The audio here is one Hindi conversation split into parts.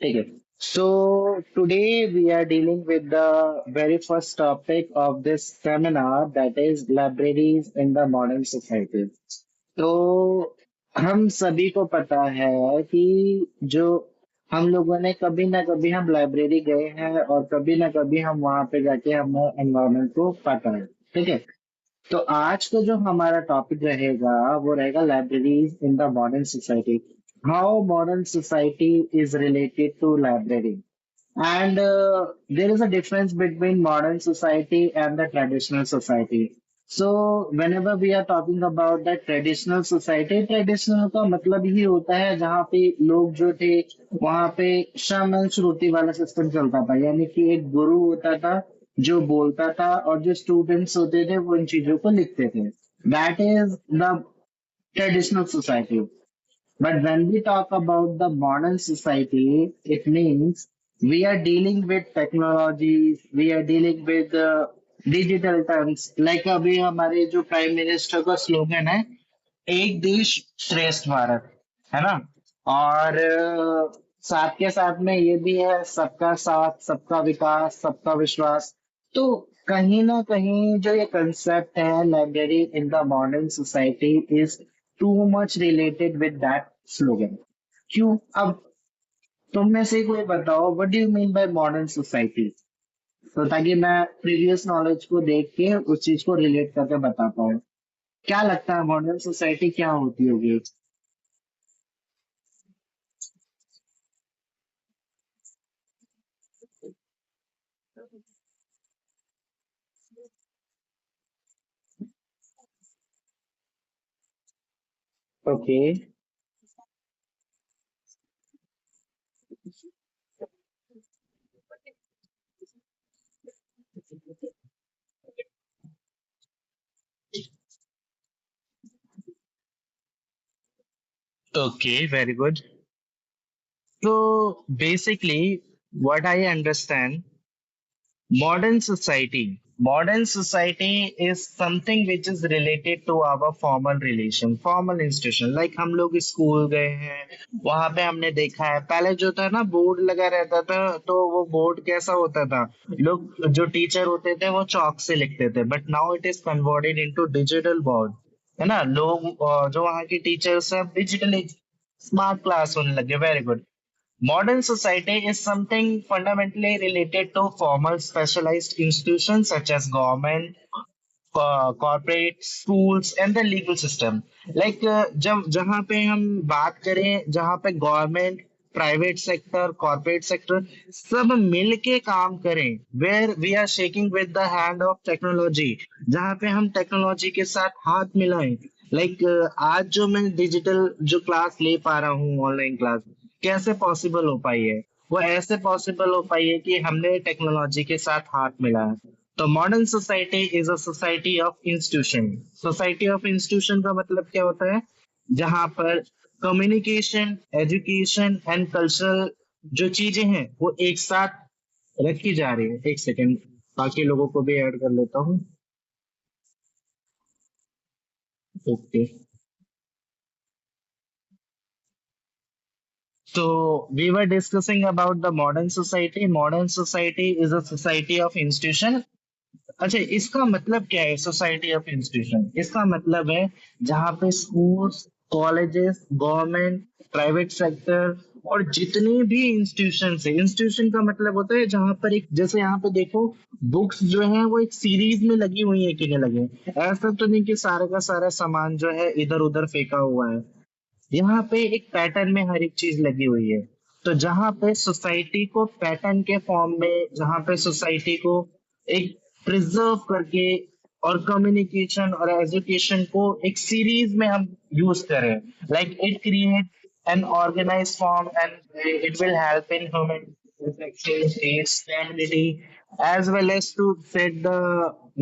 ठीक है. So today we are dealing with the very first topic of this seminar, that is libraries in the modern society. तो हम सभी को पता है कि जो हम लोगों ने कभी ना कभी हम लाइब्रेरी गए हैं और कभी ना कभी हम वहां पे जाके हमने एनवायरनमेंट को पता है. ठीक है. तो आज का जो हमारा टॉपिक रहेगा वो रहेगा libraries in the modern society. How modern society is related to library. And there is a difference between modern society and the traditional society. So whenever we are talking about the traditional society, traditional का मतलब ही होता है जहाँ पे लोग जो थे वहाँ पे श्रवण श्रुति वाला सिस्टम चलता था, यानी कि एक गुरु होता था जो बोलता था और जो स्टूडेंट्स होते थे वो इन चीजों को लिखते थे. That is the traditional society. But when we talk about the modern society, it means we are dealing with technologies, we are dealing with digital terms. Like अभी हमारे जो प्राइम मिनिस्टर का स्लोगन है, एक देश श्रेष्ठ भारत, है ना. और साथ के साथ में ये भी है, सबका साथ सबका विकास सबका विश्वास. तो कहीं ना कहीं जो ये कंसेप्ट है library in the modern society is too much related with that slogan. क्यों? अब तुम में से कोई बताओ, what do you mean by modern society. तो ताकि मैं प्रीवियस नॉलेज को देख के उस चीज को रिलेट करके बता पाऊँ. क्या लगता है मॉडर्न सोसाइटी क्या होती होगी? Okay. Okay, very good. So basically, what I understand, modern society is something which is related to our formal relation, formal institution. Like हम लोग स्कूल गए हैं, वहां पे हमने देखा है पहले जो था ना बोर्ड लगा रहता था, तो वो बोर्ड कैसा होता था, लोग जो टीचर होते थे वो चौक से लिखते थे, but now it is converted into digital board. है ना. लोग जो वहाँ के टीचर्स हैं डिजिटली स्मार्ट क्लास होने लगे. Very good. Modern society is something fundamentally related to formal specialized institutions such as government, corporate, schools and the legal system. Like जब जहाँ पे हम बात करें, जहाँ पे government, private sector, corporate sector सब मिल के काम करें, where we are shaking with the hand of technology, जहाँ पे हम टेक्नोलॉजी के साथ हाथ मिलाएं. लाइक आज जो मैं डिजिटल जो क्लास ले पा रहा हूँ, ऑनलाइन क्लास कैसे पॉसिबल हो पाई है, वो ऐसे पॉसिबल हो पाई है कि हमने टेक्नोलॉजी के साथ हाथ मिलाया. तो modern society is a society of institution. Society of institution का मतलब क्या होता है? जहां पर कम्युनिकेशन, एजुकेशन एंड कल्चरल जो चीजें हैं वो एक साथ रखी जा रही है. एक सेकेंड, बाकी लोगों को भी ऐड कर लेता हूँ. Okay. So we were discussing about the modern society. Modern society is a society of institution. अच्छा, इसका मतलब क्या है सोसाइटी ऑफ इंस्टीट्यूशन? इसका मतलब है जहाँ पे schools, colleges, government, private sector और जितने भी इंस्टीट्यूशन है. इंस्टीट्यूशन का मतलब होता है जहाँ पर एक, जैसे यहाँ पे देखो, बुक्स जो है वो एक सीरीज में लगी हुई है कि नहीं लगे. ऐसा तो नहीं कि सारा का सारा सामान जो है इधर उधर फेंका हुआ है. यहाँ पे एक पैटर्न में हर एक चीज लगी हुई है. तो जहाँ पे सोसाइटी को पैटर्न के फॉर्म में, जहाँ पे सोसाइटी को एक प्रिजर्व करके और कम्युनिकेशन और एजुकेशन को एक सीरीज में हम यूज करें, like it create an organized form and it will help in human reflection, stability as well as to set the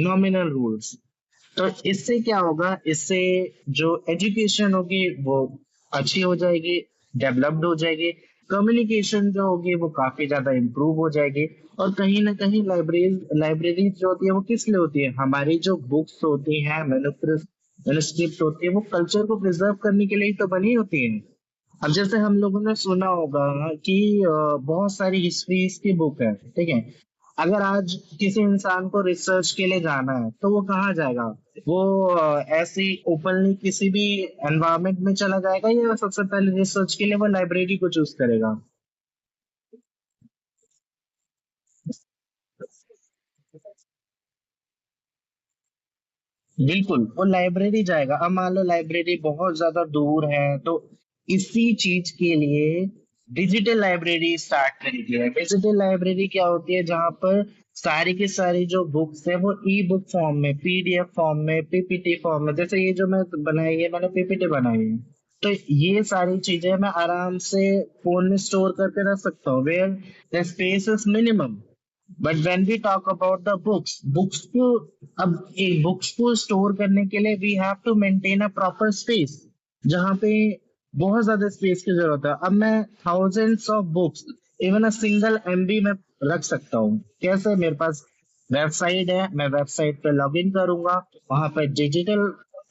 nominal rules. तो इससे क्या होगा, इससे जो एजुकेशन होगी वो अच्छी हो जाएगी, डेवलप्ड हो जाएगी. कम्युनिकेशन जो होगी वो काफी ज्यादा इम्प्रूव हो जाएगी. और कहीं ना कहीं लाइब्रेरीज जो होती है वो किस लिए होती है? हमारी जो बुक्स होती हैं, मैन्युस्क्रिप्ट होती है, वो कल्चर को प्रिजर्व करने के लिए ही तो बनी होती है. अब जैसे हम लोगों ने सुना होगा कि बहुत सारी हिस्ट्रीज की बुक है, ठीक है। अगर आज किसी इंसान को रिसर्च के लिए जाना है तो वो कहाँ जाएगा? वो ऐसी ओपनली किसी भी एनवायरनमेंट में चला जाएगा, या सबसे पहले रिसर्च के लिए वो लाइब्रेरी को चूज करेगा? बिल्कुल, वो लाइब्रेरी जाएगा। अब मान लो लाइब्रेरी बहुत ज्यादा दूर है, तो इसी चीज के लिए डिजिटल लाइब्रेरी स्टार्ट करी गई है। डिजिटल लाइब्रेरी क्या होती है? जहां पर सारी की सारी जो बुक्स है वो ई बुक फॉर्म में, पीडीएफ फॉर्म में, पीपीटी फॉर्म में, जैसे ये जो मैं बनाई है, मैंने पीपीटी बनाई है, तो ये सारी चीजें मैं आराम से फोन में स्टोर करके रख सकता हूँ, where the space is minimum. But when we talk about the books, books को, अब एक बुक्स को स्टोर करने के लिए we have to maintain a proper space, जहाँ पे बहुत ज्यादा स्पेस की जरूरत है। अब मैं thousands of books even a single MB में रख सकता हूँ। कैसे? मेरे पास वेबसाइट है, मैं वेबसाइट पे लॉग इन करूंगा, वहां पे डिजिटल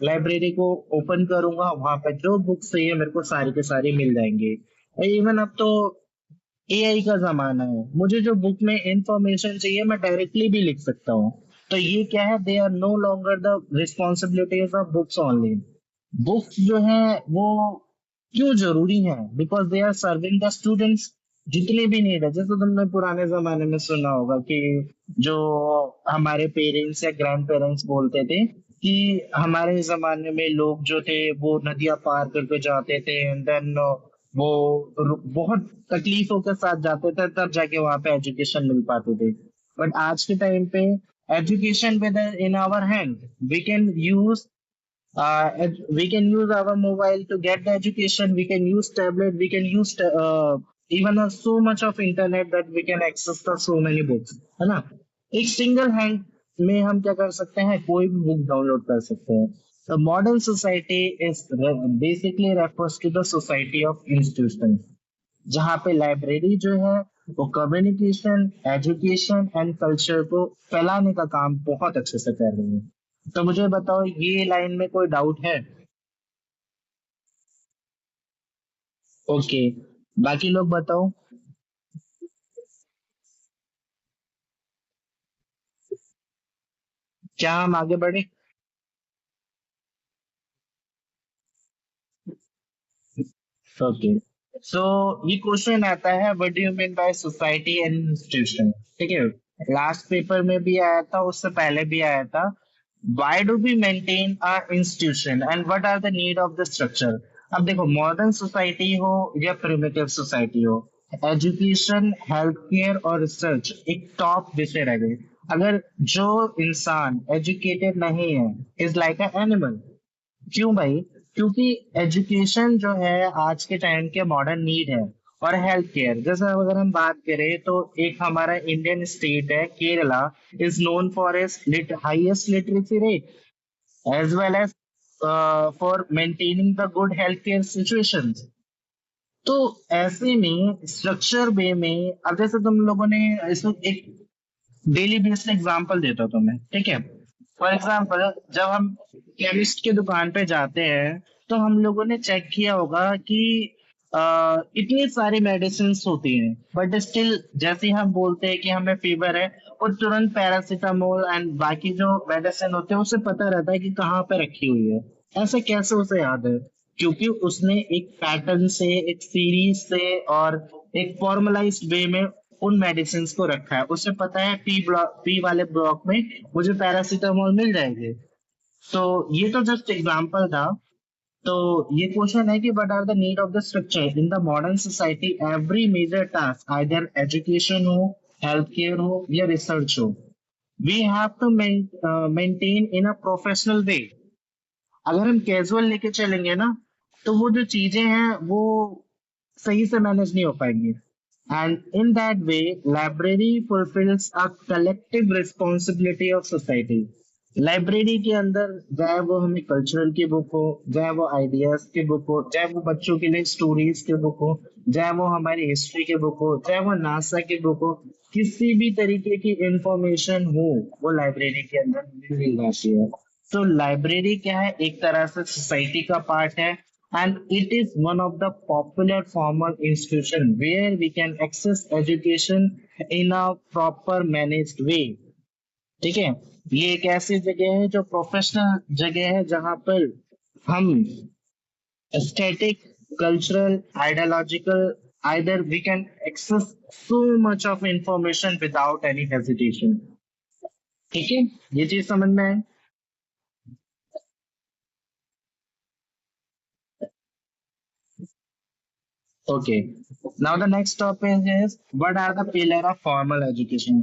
लाइब्रेरी को ओपन करूंगा, वहां पे जो बुक्स चाहिए मेरे को सारी के सारी मिल जाएंगे। इवन अब तो एआई का जमाना है, मुझे जो बुक में इंफॉर्मेशन चाहिए मैं डायरेक्टली भी लिख सकता हूँ। तो ये क्या है, they are no longer the responsibilities of books only. Books जो है वो क्यों जरूरी है? Because they are serving the students. जितने भी नीड है, जैसे तुमने पुराने जमाने में सुना होगा कि जो हमारे पेरेंट्स या ग्रैंड पेरेंट्स बोलते थे कि हमारे जमाने में लोग जो थे वो नदियां पार करके जाते थे, एंड देन वो बहुत तकलीफों के साथ जाते थे, तब जाके वहां पे एजुकेशन मिल पाते थे। बट आज के टाइम पे education within our hand, we can use we can use our mobile to get the education, we can use tablet, we can use even so much of internet that we can access the so many books, है ना? एक सिंगल हैंड में हम क्या कर सकते हैं, कोई भी बुक डाउनलोड कर सकते हैं। The modern society is basically refers to the society of institutions, जहाँ पे लाइब्रेरी जो है वो कम्युनिकेशन, एजुकेशन एंड कल्चर को फैलाने का काम बहुत अच्छे से कर रही है। तो मुझे बताओ, ये लाइन में कोई डाउट है? ओके, बाकी लोग बताओ। क्या हम आगे बढ़े? ओके, सो ये क्वेश्चन आता है, what do you mean by society and institution? ठीक है, लास्ट पेपर में भी आया था, उससे पहले भी आया था। Why do we maintain our institution and what are the need of the structure? अब देखो, मॉडर्न सोसाइटी हो या प्रिमिटिव सोसाइटी हो, एजुकेशन, हेल्थ केयर और रिसर्च एक टॉप विषय रह गए। अगर जो इंसान एजुकेटेड नहीं है, इज लाइक अ एनिमल। क्यों भाई? क्योंकि एजुकेशन जो है आज के टाइम के मॉडर्न नीड है। और हेल्थ केयर, जैसे अगर हम बात करें तो एक हमारा इंडियन स्टेट है Kerala, is known for is highest literacy rate, as well as for maintaining the good health care situation. तो ऐसे में स्ट्रक्चर वे में, अब जैसे तुम लोगों ने इसमें एक डेली बेस्ड एग्जांपल देता हूं तुम्हें, ठीक है। फॉर एग्जांपल, जब हम केमिस्ट की दुकान पे जाते हैं तो हम लोगों ने चेक किया होगा कि इतनी सारी मेडिसिन होती हैं, बट स्टिल जैसे ही हम बोलते हैं कि हमें फीवर है, वो तुरंत पैरासीटामोल एंड बाकी जो मेडिसिन होते हैं उसे पता रहता है कि कहाँ पे रखी हुई है। ऐसे कैसे उसे याद है? क्योंकि उसने एक पैटर्न से, एक सीरीज से और एक फॉर्मलाइज्ड वे में उन मेडिसिन को रखा है। उसे पता है पी वाले ब्लॉक में मुझे पैरासीटामोल मिल जाएगी। तो ये तो जस्ट एग्जांपल था। तो ये क्वेश्चन है कि what are the need of the structure in the modern society? Every major task, either education हो, हेल्थ केयर हो या रिसर्च हो, we have to maintain in a professional way. अगर हम कैजुअल लेके चलेंगे ना, तो वो जो चीजें हैं वो सही से मैनेज नहीं हो पाएंगी। And in that way, library fulfils a collective responsibility of society. Library के अंदर, चाहे वो हमें कल्चरल की बुक हो, चाहे वो आइडियाज की बुक हो, चाहे वो बच्चों के लिए स्टोरीज की बुक हो, चाहे वो हमारी हिस्ट्री की बुक हो, चाहे वो नासा की बुक हो, किसी भी तरीके की इंफॉर्मेशन हो, वो लाइब्रेरी के अंदर मिल जाती है। तो लाइब्रेरी क्या है? एक तरह से सोसाइटी का पार्ट है। and it is one of the popular formal institution where we can access education in a proper managed way. ठीक है, ये एक ऐसी जगह है जो प्रोफेशनल जगह है जहां पर हम aesthetic, cultural, ideological, either we can access so much of information without any hesitation. ठीक है, ये चीज समझ में आए? Okay. Now the next topic is what are the pillar of formal education?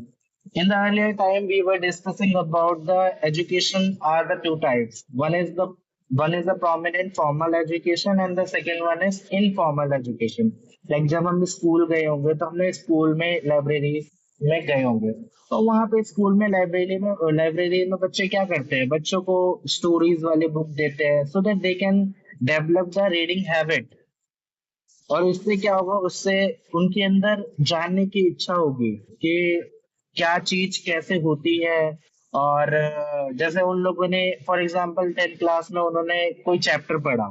In the earlier time, we were discussing about the education are the two types. One is the prominent formal education and the second one is informal education. Like जब हम स्कूल गए होंगे तो हमने स्कूल में लाइब्रेरी में गए होंगे, तो वहां पे स्कूल में लाइब्रेरी में बच्चे क्या करते हैं, बच्चों को स्टोरीज वाले बुक देते हैं so that they can develop the reading habit. और उससे क्या होगा, उससे उनके अंदर जानने की इच्छा होगी कि क्या चीज कैसे होती है। और जैसे उन लोगों ने फॉर एग्जांपल 10th क्लास में उन्होंने कोई चैप्टर पढ़ा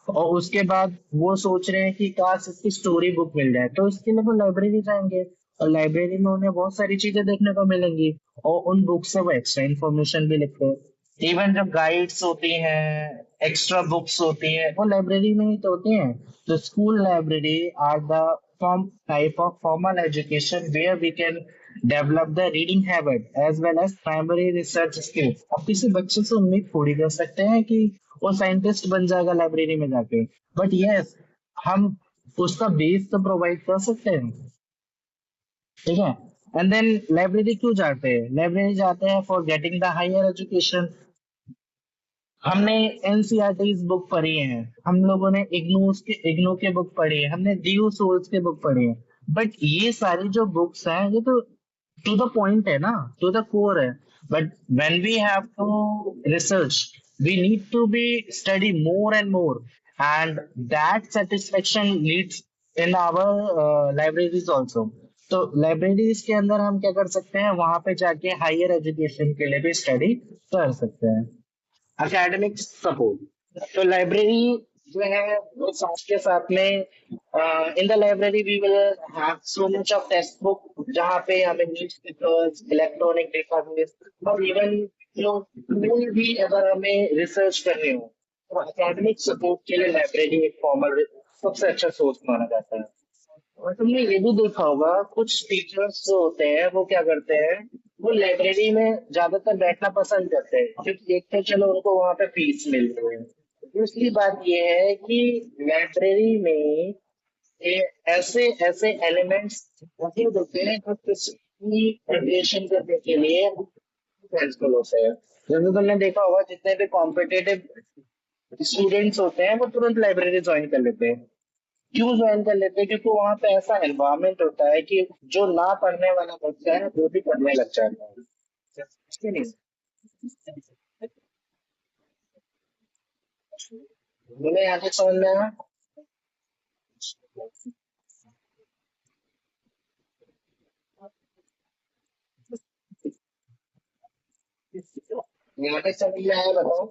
और उसके बाद वो सोच रहे हैं कि काश इसकी स्टोरी बुक मिल जाए, तो इसके लिए वो लाइब्रेरी जाएंगे और लाइब्रेरी में उन्हें बहुत सारी चीजें देखने को मिलेंगी और उन बुक से वो एक्स्ट्रा इन्फॉर्मेशन भी लिखते हैं। इवन जो गाइड्स होती हैं, एक्स्ट्रा बुक्स होती हैं, वो लाइब्रेरी में ही तो होती हैं। तो school library are the form type of formal education where we can develop the reading habit as well as primary research skills। अब किसी बच्चे से उम्मीद थोड़ी कर सकते हैं कि वो साइंटिस्ट बन जाएगा लाइब्रेरी में जाके, बट यस, हम उसका बेस तो प्रोवाइड कर सकते हैं। ठीक है, एंड देन लाइब्रेरी क्यों जाते हैं? लाइब्रेरी जाते हैं for getting the higher education. हमने एनसीईआरटी बुक पढ़ी है, हम लोगों ने इग्नू के बुक पढ़ी है, हमने डीयू सोल्स के बुक पढ़ी है, बट ये सारी जो बुक्स हैं ये तो टू द पॉइंट है ना, टू द कोर है। But when we have to research, we need to be study more and more, and that satisfaction leads in our libraries also. तो लाइब्रेरीज के अंदर हम क्या कर सकते हैं, वहां पे जाके हायर एजुकेशन के लिए भी स्टडी कर सकते हैं। एकेडमिक सपोर्ट, तो लाइब्रेरी जो है वो साथ के साथ में in the library we will have so much of text book जहाँ पे हमें न्यूज़पेपर्स, इलेक्ट्रॉनिक डेटाबेस और इवन जो कोई भी अगर हमें रिसर्च करनी हो तो एकेडमिक सपोर्ट के लिए लाइब्रेरी एक फॉर्मल सबसे अच्छा सोर्स माना जाता है। और तुमने ये भी देखा होगा कुछ टीचर्स जो होते हैं वो क्या करते हैं, वो लाइब्रेरी में ज्यादातर बैठना पसंद करते हैं क्योंकि एक तो चलो उनको वहां पे फीस मिल रही है। दूसरी बात ये है कि लाइब्रेरी में ये ऐसे ऐसे एलिमेंट्स मौजूद होते हैं जो किसी प्रिपरेशन करने के लिए हेल्पफुल होते हैं। जैसे तुमने देखा होगा जितने भी कॉम्पिटिटिव स्टूडेंट्स होते हैं वो तुरंत लाइब्रेरी ज्वाइन कर लेते हैं। क्यों ज्वाइन कर लेते हैं? क्योंकि वहां पे ऐसा एनवायरनमेंट होता है कि जो ना पढ़ने वाला बच्चा है वो भी पढ़ने लग जाता है। इसके नहीं, बोले यहाँ तक समझ में आया? यहाँ तक समझ में आया बताओ।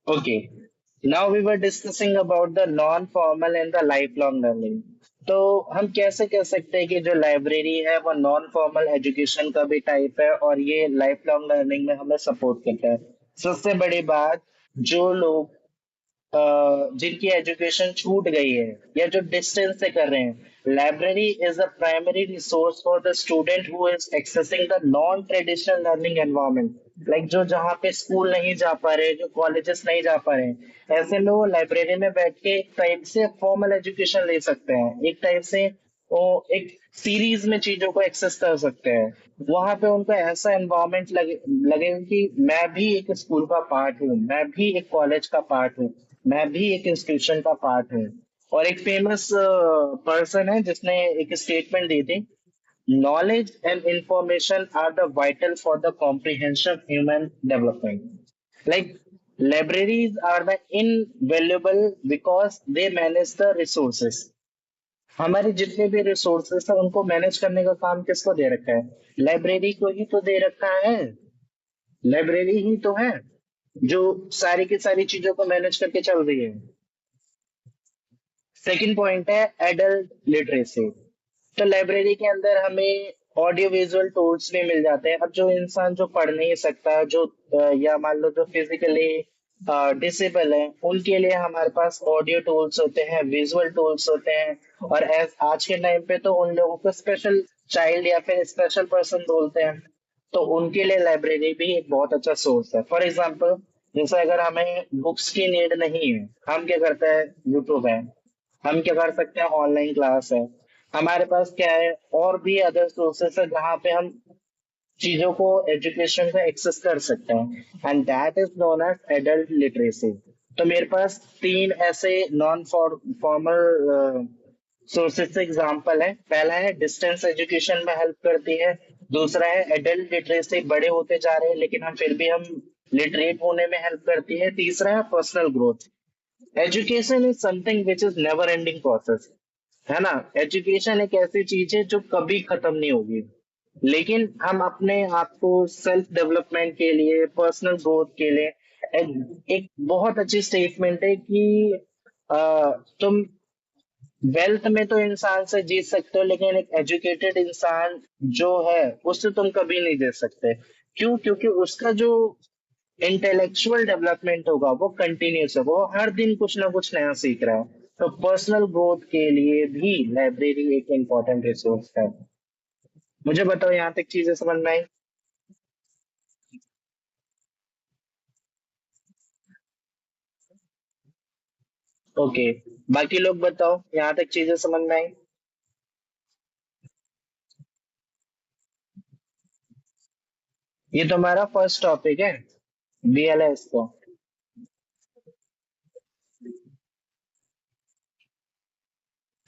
Okay. Now we were discussing about the non-formal and the lifelong learning। तो हम कैसे कह सकते हैं कि जो लाइब्रेरी है वो नॉन फॉर्मल एजुकेशन का भी टाइप है और ये लाइफ लॉन्ग लर्निंग में हमें सपोर्ट करता है। सबसे बड़ी बात, जो लोग जिनकी एजुकेशन छूट गई है या जो डिस्टेंस से कर रहे हैं, library is a primary resource for the student who is accessing the non traditional learning environment. Like जो जहाँ पे स्कूल नहीं जा पा रहे, जो कॉलेजेस नहीं जा पा रहे, ऐसे में वो लाइब्रेरी में बैठ के एक टाइप से फॉर्मल एजुकेशन ले सकते हैं, एक टाइप से वो एक सीरीज में चीजों को एक्सेस कर सकते हैं। वहां पे उनको ऐसा एनवायरनमेंट लगेगा कि मैं भी एक स्कूल का पार्ट हूँ, मैं भी एक कॉलेज का पार्ट हूँ, मैं भी एक इंस्टीट्यूशन का पार्ट हूँ। और एक फेमस पर्सन है जिसने एक स्टेटमेंट दी थी, knowledge and information are the vital for the comprehension human development. Like libraries are the invaluable because they manage the resources, हमारे जितने भी रिसोर्सेस है उनको मैनेज करने का काम किसको दे रखा है? लाइब्रेरी को ही तो दे रखा है। लाइब्रेरी ही तो है जो सारी की सारी चीजों को मैनेज करके चल रही है। सेकंड पॉइंट है एडल्ट लिटरेसी। तो लाइब्रेरी के अंदर हमें ऑडियो विजुअल टूल्स भी मिल जाते हैं। अब जो इंसान जो पढ़ नहीं सकता, जो या मान लो जो फिजिकली डिसेबल है, उनके लिए हमारे पास ऑडियो टूल्स होते हैं, विजुअल टूल्स होते हैं। और आज के टाइम पे तो उन लोगों को स्पेशल चाइल्ड या फिर स्पेशल पर्सन बोलते हैं। तो उनके लिए लाइब्रेरी भी एक बहुत अच्छा सोर्स है। फॉर एग्जाम्पल, जैसे अगर हमें बुक्स की नीड नहीं है, हम क्या करते हैं? यूट्यूब है, हम क्या कर सकते हैं? ऑनलाइन क्लास है। हमारे पास क्या है? और भी अदर सोर्सेस है जहाँ पे हम चीजों को, एजुकेशन को एक्सेस कर सकते हैं, and that is known as adult literacy. तो मेरे पास तीन ऐसे नॉन फॉर्मल सोर्सेज से एग्जाम्पल है। पहला है डिस्टेंस एजुकेशन में हेल्प करती है। दूसरा है एडल्ट लिटरेसी, बड़े होते जा रहे हैं लेकिन हम फिर भी हम लिटरेट होने में हेल्प करती है। तीसरा है personal growth. Education is something which is never ending process, है ना? एजुकेशन एक ऐसी चीज है जो कभी खत्म नहीं होगी। लेकिन हम अपने आप को सेल्फ डेवलपमेंट के लिए, पर्सनल ग्रोथ के लिए, एक बहुत अच्छी स्टेटमेंट है कि तुम वेल्थ में तो इंसान से जीत सकते हो, लेकिन एक एजुकेटेड इंसान जो है उससे तुम कभी नहीं जीत सकते। क्यों? क्योंकि उसका जो इंटेलेक्चुअल डेवलपमेंट होगा वो कंटिन्यूस होगा, वो हर दिन कुछ ना कुछ नया सीख रहा है। तो पर्सनल ग्रोथ के लिए भी लाइब्रेरी एक इम्पोर्टेंट रिसोर्स है। मुझे बताओ, यहाँ तक चीजें समझ में आई? ओके, बाकी लोग बताओ, यहाँ तक चीजें समझ में आई? ये तुम्हारा फर्स्ट टॉपिक है, बीएलएस को।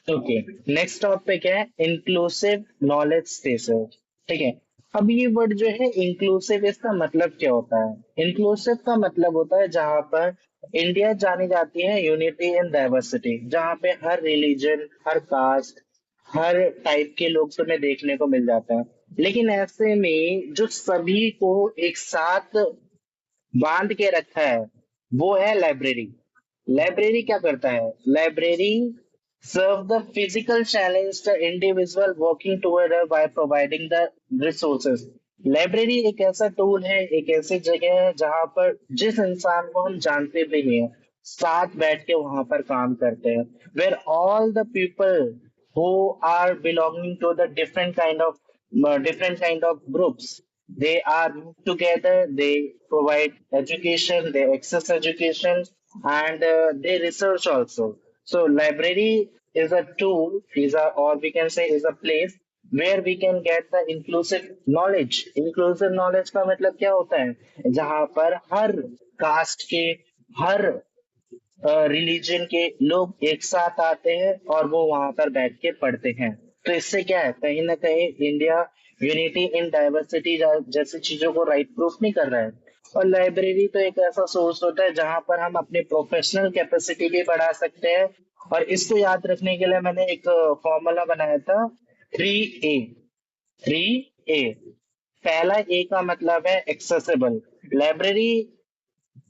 ओके, नेक्स्ट टॉपिक है इंक्लूसिव नॉलेज स्पेसेस। ठीक है। अब ये वर्ड जो है इंक्लूसिव, इसका मतलब क्या होता है? इंक्लूसिव का मतलब होता है जहां पर इंडिया जानी जाती है यूनिटी इन डाइवर्सिटी, जहां पे हर रिलीजन, हर कास्ट, हर टाइप के लोग तुम्हें देखने को मिल जाते हैं। लेकिन ऐसे में जो सभी को एक साथ बांध के रखा है वो है लाइब्रेरी। लाइब्रेरी क्या करता है? Library serve the physical challenge the individual working together by providing the resources. Library एक ऐसा टूल है, एक ऐसी जगह है जहां पर जिस इंसान को हम जानते भी नहीं है, साथ बैठ के वहां पर काम करते हैं। Where all the people who are belonging to the different kind of groups, they are moved together, they provide education, they access education, and they research also. So library is a tool, is a, or we can say is a place where we can get the inclusive knowledge। inclusive knowledge का मतलब क्या होता है? जहां पर हर कास्ट के, हर रिलीजन के लोग एक साथ आते हैं और वो वहां पर बैठ के पढ़ते हैं। तो इससे क्या है, कहीं ना कहीं इंडिया यूनिटी इन डाइवर्सिटी जैसी चीजों को राइट प्रूफ नहीं कर रहा है। और लाइब्रेरी तो एक ऐसा सोर्स होता है जहां पर हम अपनी प्रोफेशनल कैपेसिटी भी बढ़ा सकते हैं। और इसको याद रखने के लिए मैंने एक फॉर्मूला बनाया था, 3A। 3A, पहला ए का मतलब है एक्सेसिबल। लाइब्रेरी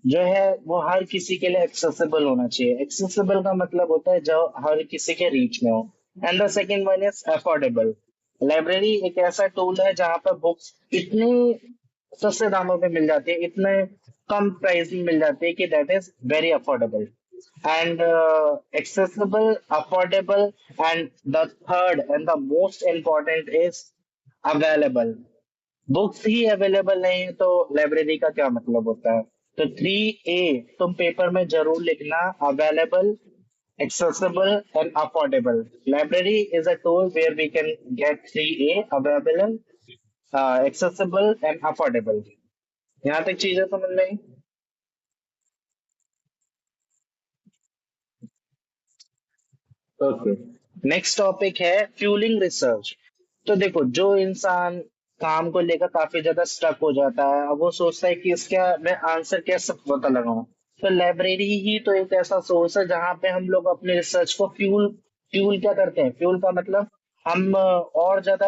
जो है वो हर किसी के लिए एक्सेसिबल होना चाहिए। एक्सेसिबल का मतलब होता है जो हर किसी के रीच में हो। And the second one is affordable. Library एक ऐसा टूल है जहां पर बुक्स इतने सस्ते दामों पे मिल जाती है, इतने कम प्राइस में मिल जाती है कि that is very affordable. And accessible, affordable, and the third and the most important is available. Books he available नहीं है तो लाइब्रेरी का क्या मतलब होता है? तो 3A तुम पेपर में जरूर लिखना, available, accessible and affordable. Library is a tool where we can get 3A, available, accessible and affordable. यहाँ तक चीजें समझ में आई? ओके, नेक्स्ट टॉपिक है फ्यूलिंग रिसर्च। तो देखो, जो इंसान काम को लेकर काफी ज्यादा स्टक हो जाता है, अब वो सोचता है कि इसका मैं आंसर कैसे पता लगाऊं। तो लाइब्रेरी ही तो एक ऐसा सोर्स है जहां पे हम लोग अपने रिसर्च को फ्यूल फ्यूल क्या करते हैं, फ्यूल का मतलब हम और ज्यादा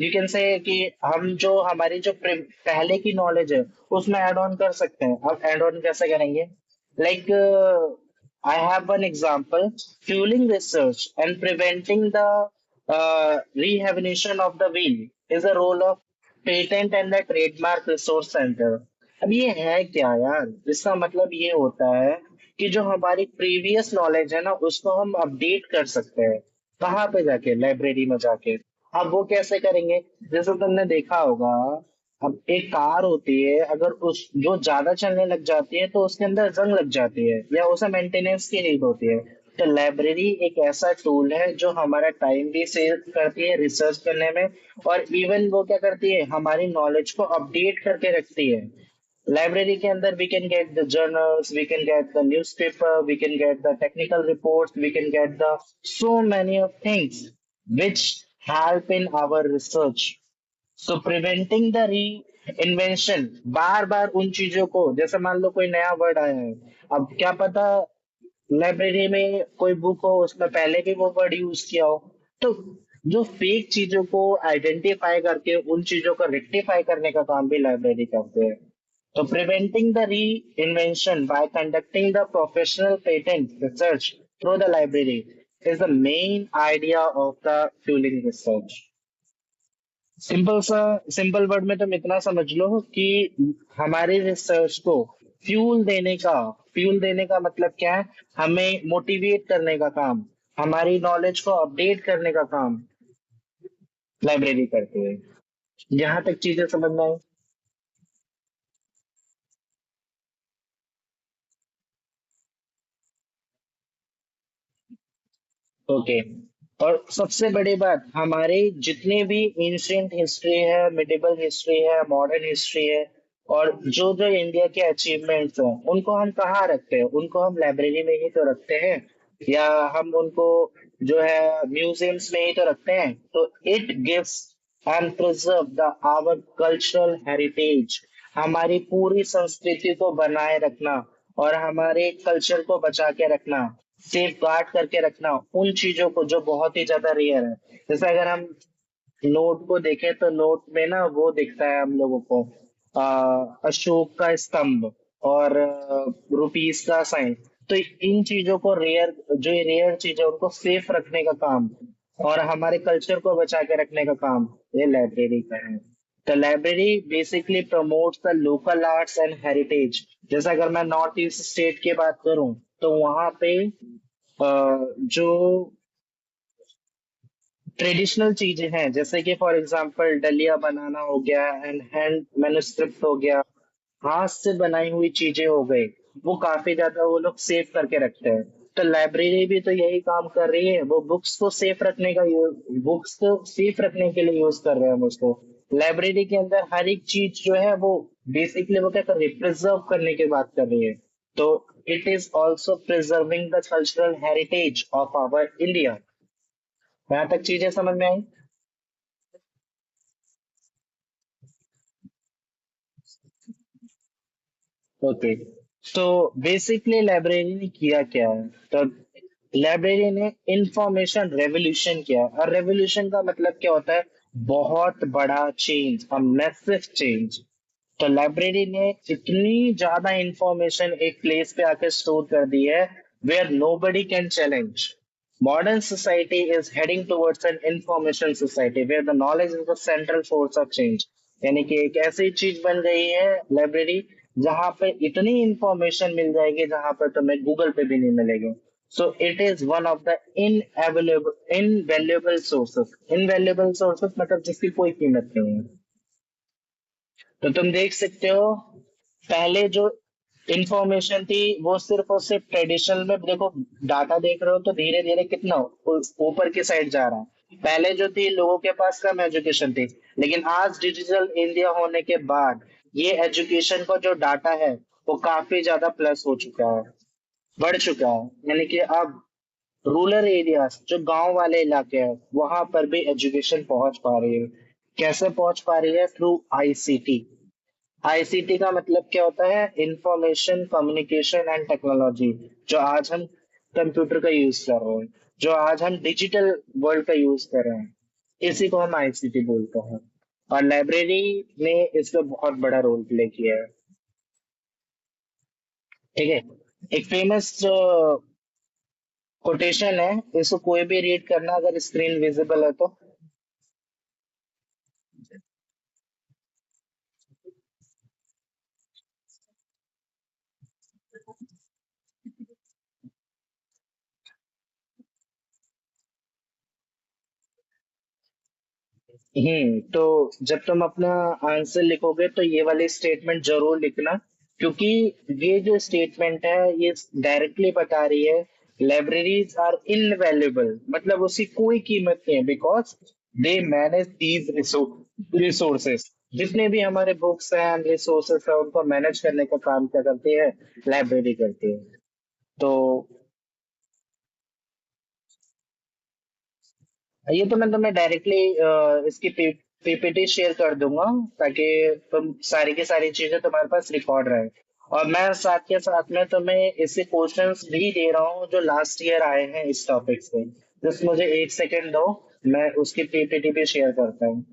यू कैन से कि हम जो हमारी जो पहले की नॉलेज है उसमें ऐड ऑन कर सकते हैं। अब ऐड ऑन कैसे करेंगे? Like I have one example, fuelling research and preventing the rehabilitation of the wheel is a role of patent and the trademark resource center। अब ये है क्या यार? इसका मतलब ये होता है कि जो हमारी प्रीवियस नॉलेज है ना उसको हम अपडेट कर सकते हैं। कहाँ पे जाके? लाइब्रेरी में जाके। अब वो कैसे करेंगे? जैसे तुमने देखा होगा, अब एक कार होती है, अगर उस जो ज्यादा चलने लग जाती है तो उसके अंदर जंग लग जाती है या उसे मेंटेनेंस की नीड होती है। तो लाइब्रेरी एक ऐसा टूल है जो हमारा टाइम भी सेव करती है रिसर्च करने में, और इवन वो क्या करती है, हमारी नॉलेज को अपडेट करके रखती है। लाइब्रेरी के अंदर we can get the journals, we can get the newspaper, we can get the technical reports, we can get the so many of things which help in our research। So preventing the reinvention, बार बार उन चीजों को, जैसे मान लो कोई नया वर्ड आया है, अब क्या पता लाइब्रेरी में कोई बुक हो उसमें पहले भी वो वर्ड यूज किया हो। तो जो फेक चीजों को आइडेंटिफाई करके उन चीजों को रेक्टिफाई करने का काम भी लाइब्रेरी करते हैं। तो प्रिवेंटिंग द री invention bye conducting the professional patent research through the library is the main idea of the fuelling research. Simple सा, सिंपल वर्ड में तुम इतना समझ लो कि हमारे रिसर्च को फ्यूल देने का मतलब क्या है? हमें मोटिवेट करने का काम, हमारी नॉलेज को अपडेट करने का काम लाइब्रेरी करती है। यहाँ तक चीजें समझ में आई? ओके। और सबसे बड़ी बात, हमारे जितने भी एंशियंट हिस्ट्री है, मिडिवल हिस्ट्री है, मॉडर्न हिस्ट्री है, और जो जो इंडिया के अचीवमेंट्स हैं उनको हम कहाँ रखते हैं? उनको हम लाइब्रेरी में ही तो रखते हैं, या हम उनको जो है म्यूजियम्स में ही तो रखते हैं। तो it gives and preserve the our cultural heritage, हमारी पूरी संस्कृति को बनाए रखना और हमारे कल्चर को बचा के रखना, सेफ गार्ड करके रखना उन चीजों को जो बहुत ही ज्यादा रेयर है। जैसे अगर हम नोट को देखें तो नोट में ना वो दिखता है हम लोगों को अशोक का स्तंभ और रुपीस का साइन। तो इन चीजों को रेयर, जो ये रेयर चीज है उनको सेफ रखने का काम और हमारे कल्चर को बचा के रखने का काम ये लाइब्रेरी का है। The library basically promotes the local arts and heritage. जैसे अगर मैं नॉर्थ ईस्ट स्टेट की बात करूं तो वहां पे जो ट्रेडिशनल चीजें हैं, जैसे कि फॉर एग्जांपल डलिया बनाना हो गया एंड हैंड मैन्युस्क्रिप्ट हो गया, हाथ से बनाई हुई चीजें हो गई, वो काफी ज्यादा वो लोग सेव करके रखते हैं। तो लाइब्रेरी भी तो यही काम कर रही है, वो बुक्स को सेफ रखने का, बुक्स को सेफ रखने के लिए यूज कर रहे हैं हम उसको। लाइब्रेरी के अंदर हर एक चीज जो है वो बेसिकली वो क्या कर रही है, प्रिजर्व करने की बात कर रही है। तो it is also preserving the cultural heritage of our India. यहाँ तक चीजें समझ में आई? ओके। तो बेसिकली लाइब्रेरी ने किया क्या है? तो लाइब्रेरी ने इंफॉर्मेशन रेवोल्यूशन किया, और रेवोल्यूशन का मतलब क्या होता है? बहुत बड़ा चेंज, अ मैसिव चेंज। तो लाइब्रेरी ने इतनी ज्यादा इंफॉर्मेशन एक प्लेस पे आके स्टोर कर दी है where nobody can challenge. Modern society is heading towards an information society where the knowledge is the central force of change। यानी कि एक ऐसी चीज बन गई है लाइब्रेरी जहां पे इतनी इंफॉर्मेशन मिल जाएगी जहां पर तुम्हें गूगल पे भी नहीं मिलेगी। So it is one of the invaluable sources. Invaluable sources मतलब जिसकी कोई कीमत नहीं है। तो तुम देख सकते हो, पहले जो इंफॉर्मेशन थी वो सिर्फ और सिर्फ ट्रेडिशनल में देखो, डाटा देख रहे हो तो धीरे धीरे कितना ऊपर की साइड जा रहा है। पहले जो थी लोगों के पास कम एजुकेशन थी, लेकिन आज डिजिटल इंडिया होने के बाद ये एजुकेशन का जो डाटा है वो काफी ज्यादा प्लस हो चुका है, बढ़ चुका है। यानी कि अब रूरल एरियाज, जो गांव वाले इलाके हैं, वहां पर भी एजुकेशन पहुंच पा रही है। कैसे पहुंच पा रही है? Through ICT. आईसीटी का मतलब क्या होता है? Information communication and technology. जो आज हम कंप्यूटर का यूज कर रहे हैं, जो आज हम डिजिटल वर्ल्ड का यूज कर रहे हैं, इसी को हम आईसीटी बोलते हैं। और लाइब्रेरी ने इसका बहुत बड़ा रोल प्ले किया है। ठीक है। एक फेमस कोटेशन है, इसको कोई भी रीड करना अगर स्क्रीन विजिबल है तो। तो जब तुम अपना आंसर लिखोगे तो ये वाली स्टेटमेंट जरूर लिखना, क्योंकि ये जो स्टेटमेंट है ये डायरेक्टली बता रही है लाइब्रेरीज आर इनवैल्यूएबल, मतलब उसकी कोई कीमत नहीं है, because they manage these resources. जितने भी हमारे बुक्स हैं रिसोर्सेस है उनको मैनेज करने का काम क्या करती है, लाइब्रेरी करती है। तो ये तो मैं तुम्हें डायरेक्टली इसकी पीपीटी शेयर कर दूंगा, ताकि तुम सारी की सारी चीजें तुम्हारे पास रिकॉर्ड रहे। और मैं साथ के साथ में तुम्हें इसके क्वेश्चंस भी दे रहा हूँ जो लास्ट ईयर आए हैं इस टॉपिक से। बस मुझे एक सेकंड दो, मैं उसकी पीपीटी भी शेयर करता हूँ।